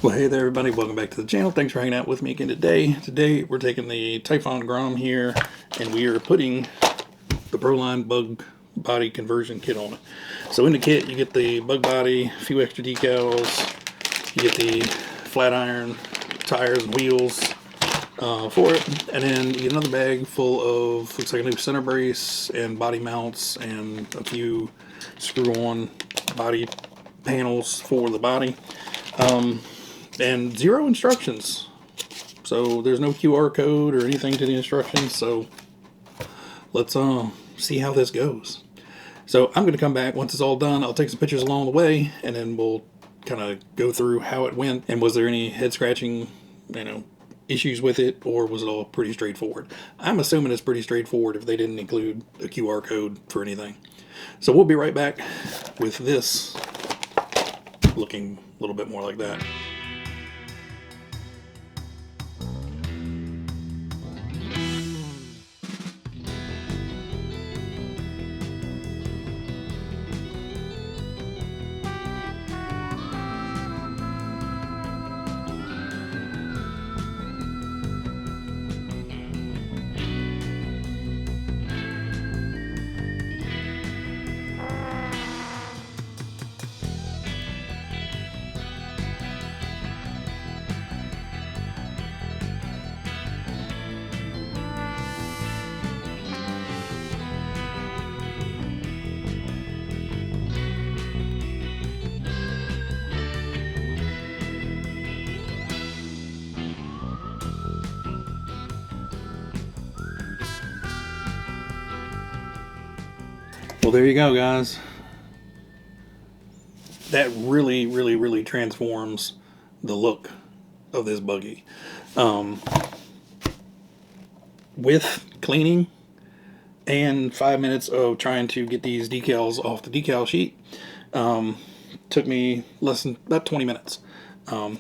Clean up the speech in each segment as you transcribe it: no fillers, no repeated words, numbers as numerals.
Well, hey there everybody, welcome back to the channel. Thanks for hanging out with me again today. Today we're taking the Typhon Grom here and we are putting the Proline Bug body conversion kit on it. So in the kit you get the bug body, a few extra decals, you get the flat iron tires and wheels for it, and then you get another bag full of, looks like a new center brace and body mounts and a few screw-on body panels for the body. And zero instructions, so there's no QR code or anything to the instructions. So let's see how this goes. So I'm going to come back once it's all done. I'll take some pictures along the way, and then we'll kind of go through how it went and was there any head scratching, issues with it, or was it all pretty straightforward. I'm assuming it's pretty straightforward if they didn't include a QR code for anything. So we'll be right back with this looking a little bit more like that. Well, there you go, guys. That really transforms the look of this buggy. With cleaning and 5 minutes of trying to get these decals off the decal sheet, took me less than about 20 minutes.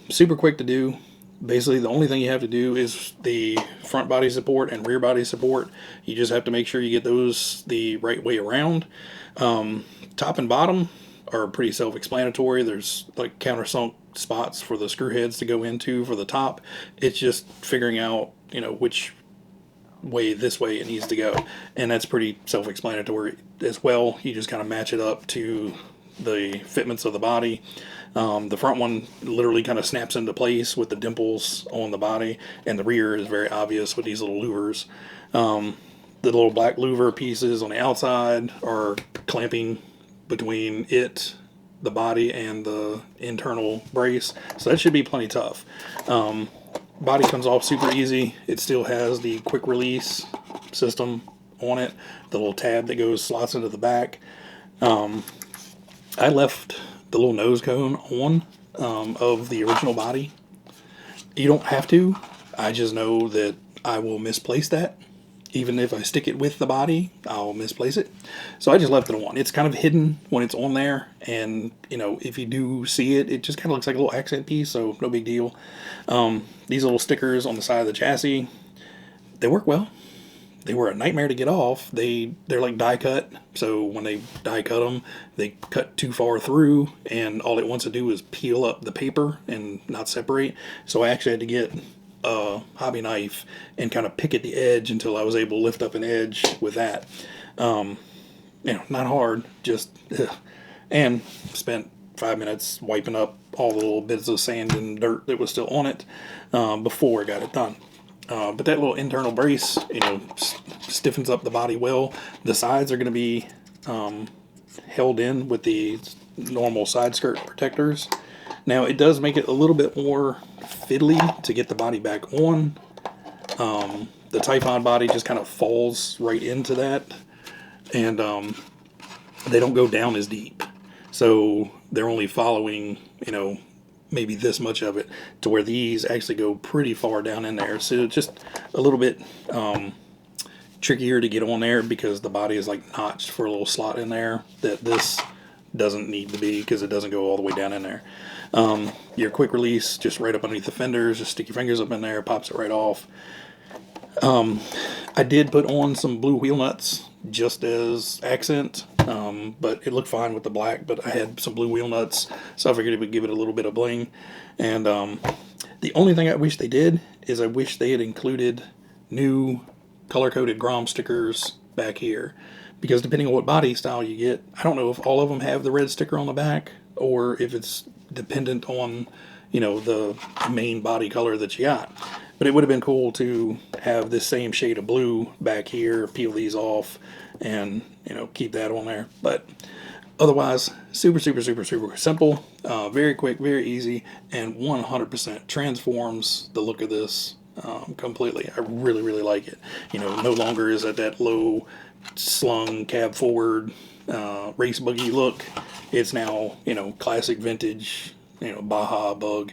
Super quick to do. Basically, the only thing you have to do is the front body support and rear body support. You just have to make sure you get those the right way around. Top and bottom are pretty self-explanatory. There's like countersunk spots for the screw heads to go into for the top. It's just figuring out, which way this way it needs to go. And that's pretty self-explanatory as well. You just kind of match it up to the fitments of the body. The front one literally kind of snaps into place with the dimples on the body, and the rear is very obvious with these little louvers. The little black louver pieces on the outside are clamping between the body, and the internal brace, so that should be plenty tough. Body comes off super easy. It still has the quick release system on it, the little tab that slots into the back. I left the little nose cone on of the original body. You don't have to. I just know that I will misplace that. Even if I stick it with the body, I'll misplace it. So I just left it on. It's kind of hidden when it's on there, and if you do see it, it just kind of looks like a little accent piece, so no big deal. These little stickers on the side of the chassis, they work well. They were a nightmare to get off. They're like die cut, so when they die cut them, they cut too far through, and all it wants to do is peel up the paper and not separate. So I actually had to get a hobby knife and kind of pick at the edge until I was able to lift up an edge with that. Not hard, just and spent 5 minutes wiping up all the little bits of sand and dirt that was still on it before I got it done. But that little internal brace, stiffens up the body well. The sides are going to be held in with the normal side skirt protectors. Now, it does make it a little bit more fiddly to get the body back on. The Typhon body just kind of falls right into that, and they don't go down as deep. So they're only following, maybe this much of it, to where these actually go pretty far down in there. So it's just a little bit trickier to get on there because the body is like notched for a little slot in there that this doesn't need to be, because it doesn't go all the way down in there. Your quick release, just right up underneath the fenders, just stick your fingers up in there, pops it right off. I did put on some blue wheel nuts just as accent. but it looked fine with the black. But I had some blue wheel nuts, so I figured it would give it a little bit of bling. And the only thing I wish they did is I wish they had included new color-coded Grom stickers back here, because depending on what body style you get, I don't know if all of them have the red sticker on the back or if it's dependent on, you know, the main body color that you got. But it would have been cool to have this same shade of blue back here, peel these off, and, you know, keep that on there. But otherwise, super simple, very quick, very easy, and 100% transforms the look of this completely. I really like it. You know, no longer is it that low slung cab forward race buggy look. It's now, you know, classic vintage, you know, Baja Bug.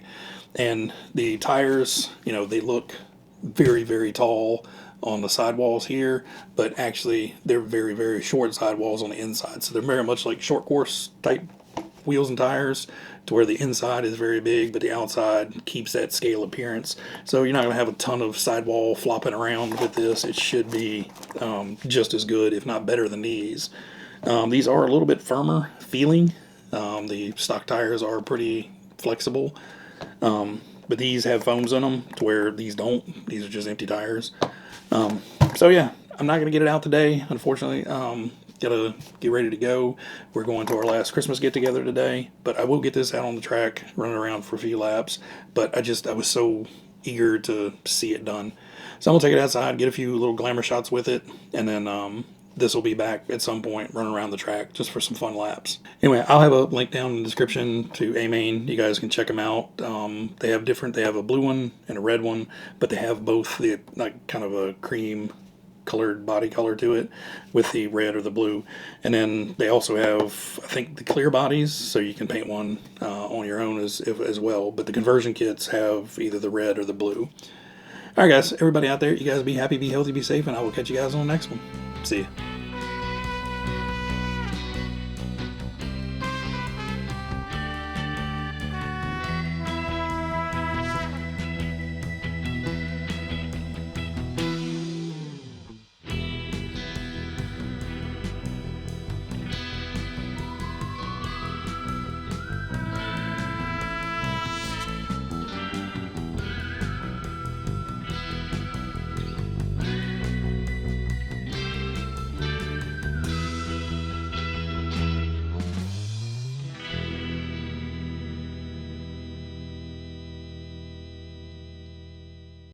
And the tires, you know, they look very tall on the sidewalls here, but actually they're very short sidewalls on the inside. So they're very much like short course type wheels and tires, to where the inside is very big, but the outside keeps that scale appearance. So you're not going to have a ton of sidewall flopping around with this. It should be just as good, if not better than these. These are a little bit firmer feeling. The stock tires are pretty flexible. But these have foams in them, to where these don't. These are just empty tires. So yeah, I'm not going to get it out today, unfortunately. Gotta get ready to go. We're going to our last Christmas get together today, but I will get this out on the track, running around for a few laps. But I was so eager to see it done. So I'm gonna take it outside, get a few little glamour shots with it, and then this will be back at some point running around the track just for some fun laps. Anyway, I'll have a link down in the description to A-Main. You guys can check them out. They have a blue one and a red one, but they have both the, like, kind of a cream colored body color to it with the red or the blue. And then they also have, I think, the clear bodies, so you can paint one on your own as well. But the conversion kits have either the red or the blue. All right, guys, everybody out there, you guys be happy, be healthy, be safe, and I will catch you guys on the next one. See ya.